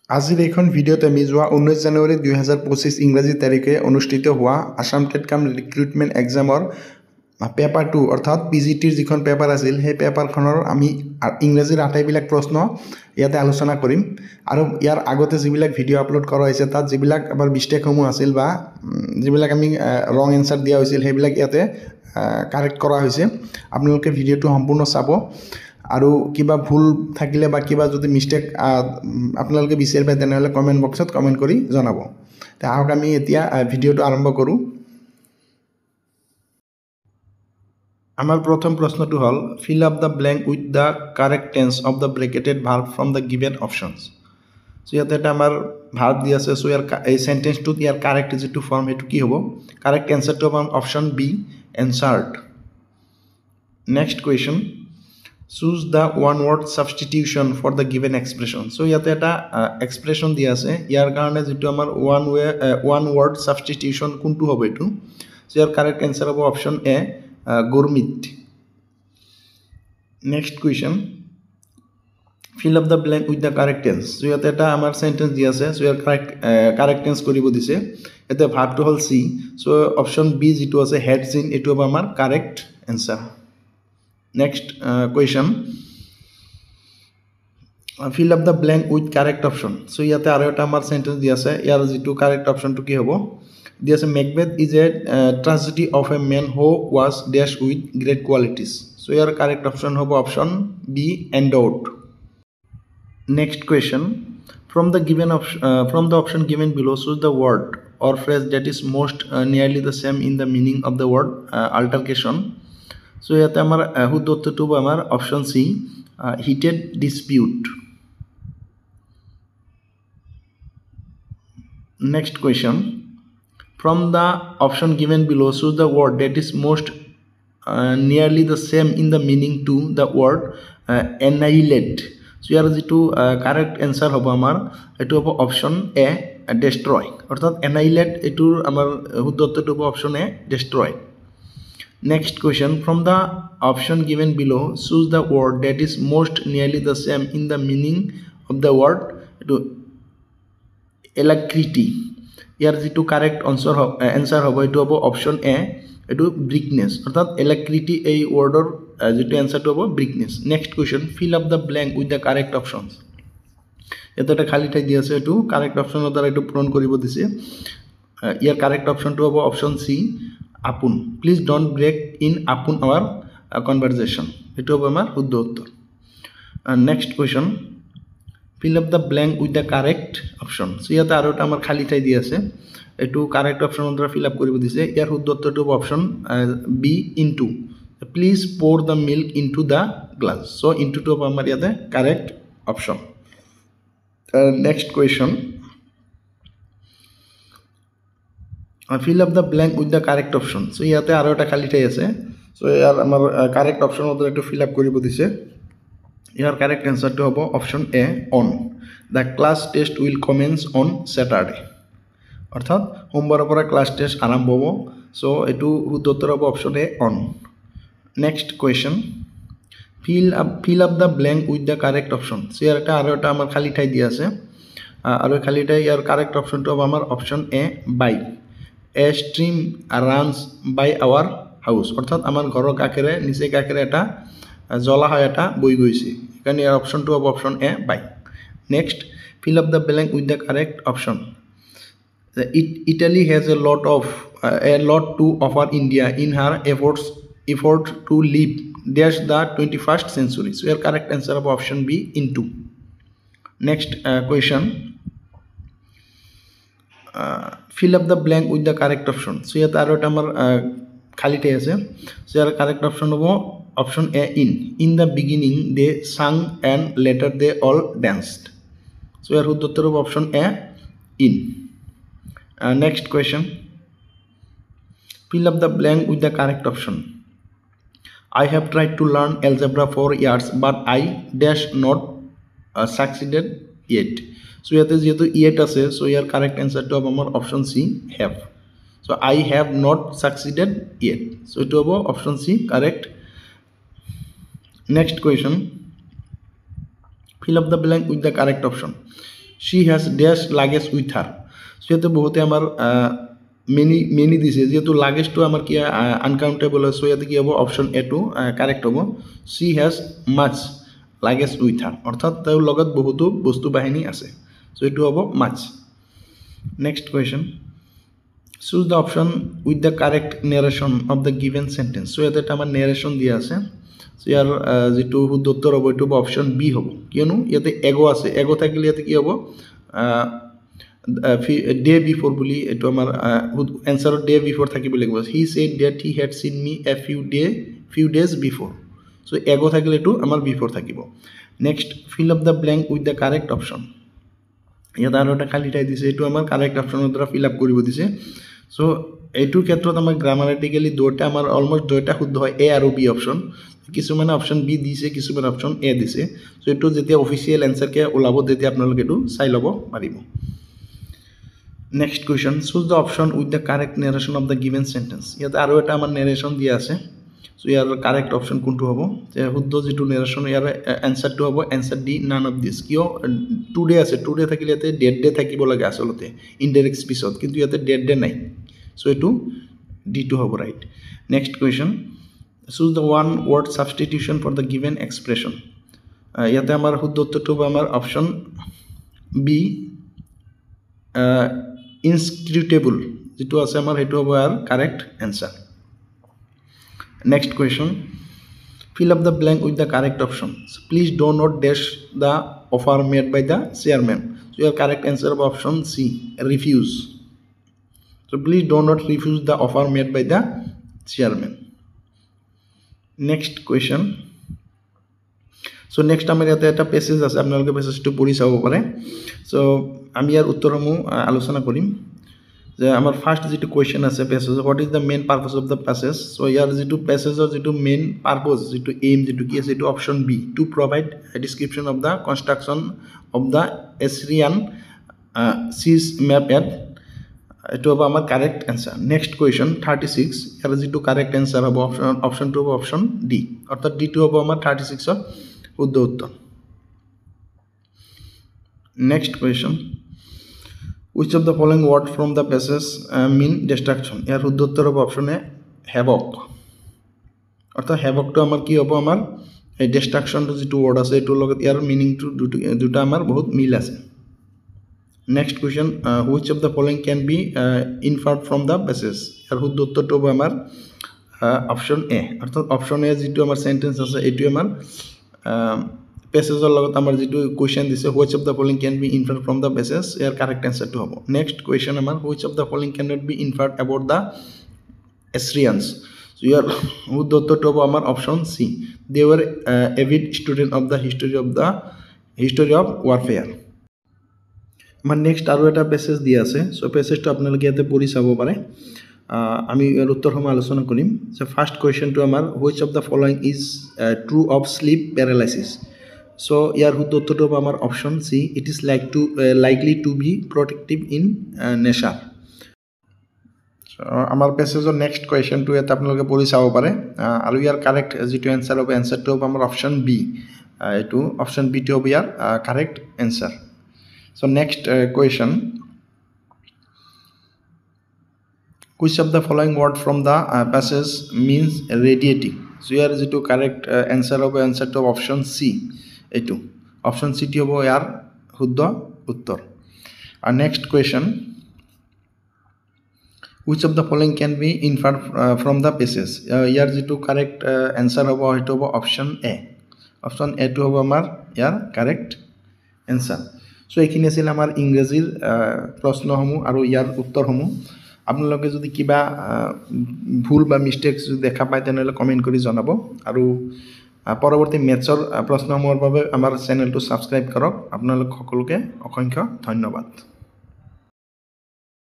আজিৰ এইখন ভিডিঅ'ত আমি যোৱা 19 জানুৱাৰী 2025 ইংৰাজী তাৰিখে অনুষ্ঠিত হোৱা আসাম টেট কাম ৰিক্ৰুটমেণ্ট এক্সামৰ পেপাৰ 2 অৰ্থাৎ PGTৰ যিখন পেপাৰ আছিল সেই পেপাৰখনৰ আমি ইংৰাজীৰ আটাইবিলাক প্ৰশ্ন ইয়াতে আলোচনা কৰিম আৰু ইয়াৰ আগতে যিবিলাক ভিডিঅ' আপলোড কৰা হৈছে তাত যিবিলাক আমাৰ মিষ্টেকসমূহ আছিল বা যিবিলাক আমি ৰং এনসাৰ দিয়া হৈছিল সেইবিলাক ইয়াতে কাৰেক্ট কৰা হৈছে। আপোনালোকে ভিডিঅ'টো সম্পূৰ্ণ চাব আৰু কিবা ভুল থাকিলে বা কিবা যদি মিষ্টেক আপোনালোকে বিচাৰি পায় তেনেহ'লে কমেণ্ট বক্সত কমেণ্ট কৰি জনাব। তে আহক আমি এতিয়া ভিডিঅ'টো আৰম্ভ কৰোঁ। আমাৰ প্ৰথম প্ৰশ্নটো হ'ল fill up the blank with the correct tense of the bracketed verb from the given options. So' ইয়াতে এটা আমাৰ ভাৰ্ব দি আছে। চ' ইয়াৰ এই চেণ্টেন্সটোত ইয়াৰ কাৰেক্ট যিটো ফৰ্ম সেইটো কি হ'ব? কাৰেক্ট এনচাৰটো হ'ব option B, answered. Next question, choose the one word substitution for the given expression. So ইয়াতে এটা এক্সপ্ৰেশ্যন দিয়া আছে, ইয়াৰ কাৰণে যিটো আমাৰ one word substitution কোনটো হ'ব এইটো? So ইয়াৰ কাৰেক্ট এনচাৰ হ'ব option A, Gurmeet. Next question, fill up the blank with the correct tense. So ইয়াতে এটা আমাৰ সেন্টেন্স দিয়া আছে। So ইয়াৰ কাৰেক্ট টেন্স কৰিব দিছে। ইয়াতে ভাৰ্বটো হ'ল সি। So অপশ্যন বি যিটো আছে হেড সিন, এইটো হ'ব আমাৰ correct answer. Next question, fill up the blank with correct option. So ইয়াতে আৰু এটা আমাৰ সেন্টেন্স দিয়া আছে, ইয়াৰ যিটো কাৰেক্ট অপশ্যনটো কি হ'ব? দিয়া আছে Macbeth is a tragedy of a man who was dash with great qualities. So' ইয়াৰ কাৰেক্ট অপশ্যন হ'ব option B, endowed. Next question, from the option given below, choose the word or phrase that is most nearly the same in the meaning of the word altercation. So ইয়াতে আমাৰ শুদ্ধ উত্তৰটো হ'ব আমাৰ option C, heated dispute. Next question, from the option given below, choose the word that is most nearly the same in the meaning to the word annihilate. So ইয়াৰ যিটো correct answer হ'ব আমাৰ এইটো হ'ব অপশ্যন এ, destroy. অৰ্থাৎ annihilate এইটোৰ আমাৰ শুদ্ধ উত্তৰটো হ'ব option A, destroy. Next question, from the option given below, choose the word that is most nearly the same in the meaning of the word alacrity. ইয়াৰ যিটো কাৰেক্ট এনচাৰ হ'ব এইটো হ'ব অপশ্যন এ, এইটো ব্ৰিকনেছ। অৰ্থাৎ alacrity এই ৱৰ্ডৰ যিটো এনচাৰটো হ'ব briskness. Next question, fill up the blank with the correct options. ইয়াতে এটা খালী ঠাই দি আছে, এইটো কাৰেক্ট অপশ্যনৰ দ্বাৰা এইটো পূৰণ কৰিব দিছে। ইয়াৰ কাৰেক্ট অপশ্যনটো হ'ব option C, upon. Please don't break in upon our conversation, এইটো হ'ব আমাৰ শুদ্ধ উত্তৰ। Next question, fill up the blank with the correct option. So' ইয়াতে আৰু এটা আমাৰ খালী ঠাই দি আছে, এইটো কাৰেক্ট অপশ্যনৰ দ্বাৰা ফিল আপ কৰিব দিছে। ইয়াৰ শুদ্ধ উত্তৰটো হ'ব option B, into. Please pour the milk into the glass. So' ইনটুটো হ'ব আমাৰ ইয়াতে correct option. Next question, fill up the blank with the correct option. So ইয়াতে আৰু এটা খালী ঠাই আছে। চ' ইয়াৰ আমাৰ কাৰেক্ট অপশ্যনৰ দ্বাৰা এইটো ফিল আপ কৰিব দিছে। ইয়াৰ কাৰেক্ট এনচাৰটো হ'ব option A, on. The class test will commence on Saturday. অৰ্থাৎ সোমবাৰৰ পৰা ক্লাছ টেষ্ট আৰম্ভ হ'ব। চ' এইটো শুদ্ধ উত্তৰ হ'ব option A, on. Next question, fill up the blank with the correct option. চ' ইয়াৰ আৰু এটা আমাৰ খালী ঠাই দিয়া আছে আৰু খালী ঠাই ইয়াৰ কাৰেক্ট অপশ্যনটো হ'ব আমাৰ option A, by. A stream runs by our house. অৰ্থাৎ আমাৰ ঘৰৰ কাষেৰে নিচে কাষেৰে এটা জলাশয় এটা বৈ গৈছে, সেইকাৰণে ইয়াৰ অপশ্যনটো হ'ব option A, by. Next, fill up the blank with the correct option. Italy has a lot to offer India in her effort to leap dash the 21st century. So' ইয়াৰ কাৰেক্ট এনচাৰ হ'ব option B, into. Next question, fill up the blank with the correct option. So ইয়াত আৰু এটা আমাৰ খালী ঠাই আছে। So' ইয়াৰ কাৰেক্ট অপশ্যন হ'ব option A, in the beginning they sang and later they all danced. So' ইয়াৰ শুদ্ধ উত্তৰ হ'ব option A, in. Next question, fill up the blank with the correct option. I have tried to learn algebra for years but I dash not succeeded yet. চ' ইয়াতে যিহেতু yet আছে, so' ইয়াৰ correct এনচাৰটো হ'ব আমাৰ option C, have. So' I have not succeeded yet. So' এইটো হ'ব option C, correct. Next question, fill up the blank with the correct option. she has dash luggage with her so ইয়াতে বহুতে আমাৰ many দিছে যেহেতু লাগেজটো আমাৰ কি uncountable আছে ইয়াতে কি হ'ব অপশন এ টো কারেক্ট হ'ব she has much luggage with her অর্থাৎ তেওঁৰ লগত বহুতো বস্তু বাহিনী আছে so এটো হ'ব much next question choose the option with the correct narration of the given sentence so ইয়াতে আমাৰ narration দিয়া আছে so ইয়াৰ যেটো শুদ্ধ উত্তৰ হ'ব এটো অপশন বি হ'ব কিয়নো ইয়াতে এগো আছে এগো থাকিলে ইয়াতে কি হ'ব day before বুলি এটো আমাৰ answer day before থাকিব লাগিব he said that he had seen me a few days before so ego থাকিলে এটো আমাৰ before থাকিব next fill up the blank with the correct option ইয়াত আৰু এটা খালি ঠাই দিছে এটো আমাৰ কাৰেক্ট অপশনৰ দ্বাৰা ফিল আপ কৰিব দিছে সো এইটোৰ ক্ষেত্ৰত আমাৰ গ্ৰামাটিক্যালি দুটা আমাৰ অলমোস্ট দুটা শুদ্ধ হয় এ আৰু বি অপশন কিছুমানে অপশন বি দিছে কিছুমানে অপশন এ দিছে সো এটো যেতিয়া অফিশিয়াল আনসাৰ কে ওলাব তেতিয়া আপোনালোকে এটো চাই লব পাৰিব next question choose the option with the correct narration of the given sentence ইয়াত আৰু এটা আমাৰ narration দিয়া আছে সো ইয়াৰ কাৰেক্ট অপশন কোনটো হ'ব যে শুদ্ধ যেটো narration ইয়াৰ আনসারটো হ'ব answer D none of this কিয় টুডে আছে টুডে থাকিলে ইয়াতে ডেট ডে থাকিব লাগে আসলতে ইনডাইরেক্ট স্পিচত কিন্তু ইয়াতে ডেট ডে নাই সো এটো ডি টু হ'ব right next question choose the one word substitution for the given expression ইয়াতে আমাৰ শুদ্ধ উত্তৰটো হ'ব আমাৰ অপশন বি inscrutable যেটো আছে আমাৰ হেতু হ'ব আর correct answer next question fill up the blank with the correct option so please do not dash the offer made by the chairman so your correct answer of option C refuse so please do not refuse the offer made by the chairman next question so next আমার ইয়াতে একটা passage আছে আপোনালোকে প্যাসেজটো পঢ়ি চাব পাৰে so আমি ইয়াৰ উত্তৰসমূহ আলোচনা কৰিম যে আমাৰ ফাৰ্স্ট যেটো কোয়েশ্চন আছে passage what is the main purpose of the passage so ইয়াৰ যেটো প্যাসেজৰ যেটো মেইন পারপাস যেটো এইম যেটো কি আছে এটো option B to provide a description of the construction of the Assyrian siege map at এটো হ'ব আমাৰ কাৰেক্ট आंसर নেক্সট কোয়েশ্চন 36 ইয়াৰ যেটো কারেক্ট आंसर হ'ব অপশন টু হ'ব অপশন ডি অর্থাৎ ডি টু হ'ব আমাৰ 36 ৰ শুদ্ধ উত্তৰ next question which of the following word from the passage mean destruction ইয়াৰ শুদ্ধ উত্তৰ হ'ব অপশন এ havoc অৰ্থাৎ havoc টো আমাৰ কি হ'ব আমাৰ এই destruction টো যেটো ওয়াৰ্ড আছে এটোৰ লগত ইয়াৰ মিনিং টো দুটা আমাৰ বহুত মিল আছে next question which of the following can be inferred from the passage ইয়াৰ শুদ্ধ উত্তৰটো হ'ব আমাৰ অপশন এ অৰ্থাৎ অপশন এ যেটো আমাৰ সেন্টেন্স আছে এটো আমাৰ প্যাসেজৰ লগত আমাৰ যেটো কোয়েশ্চন দিছে which of the following can be inferred from the passage year correct answer টো হ'ব next question আমাৰ which of the following cannot be inferred about the Assyrians so ইয়াৰ শুদ্ধ উত্তৰটো হ'ব আমাৰ option C they were avid student of the history of warfare আমাৰ next আৰু এটা প্যাসেজ দিয়া আছে সো প্যাসেজটো আপোনালোকে ইয়াতে পঢ়ি চাব পাৰে আমি ইয়াৰ উত্তৰসমূহ আলোচনা কৰিম সো ফাৰ্স্ট কোয়েশ্চন টো আমাৰ which of the following is true of sleep paralysis so ইয়াৰ শুদ্ধ উত্তৰটো হ'ব আমাৰ option C it is likely to be protective in nature so আমাৰ প্যাসেজৰ নেক্সট কোয়েশ্চন টো এটা আপোনালোকে পঢ়ি চাব পাৰে আৰু ইয়াৰ কাৰেক্ট যেটো आंसर হ'ব आंसरটো হ'ব আমাৰ অপশন বি এটো অপশন বি টো হ'ব ইয়াৰ correct answer so next question which of the following word from the passage means radiating so ইয়াৰ যেটো কারেক্ট आंसर হ'ব आंसरটো অপশন সি এটো অপশন সি টি হ'ব ইয়াৰ শুদ্ধ উত্তৰ আৰু next question which of the following can be inferred from the passage ইয়াৰ যেটো correct answer হ'ব হেতু হ'ব অপশন এ অপশন এ টো হ'ব আমাৰ ইয়াৰ কাৰেক্ট आंसर সো এইখিনি আছিল আমাৰ ইংৰাজীৰ প্ৰশ্নসমূহ আৰু ইয়াৰ উত্তৰসমূহ আপোনালোকে যদি কিবা ভুল বা মিস্টেকস দেখা পায় তেনলে কমেন্ট কৰি জনাব আৰু পৰৱৰ্তী মেথছৰ প্ৰশ্নসমূহৰ বাবে আমাৰ চেনেলটো সাবস্ক্ৰাইব কৰক আপোনালোক সকলোকে অসংখ্য ধন্যবাদ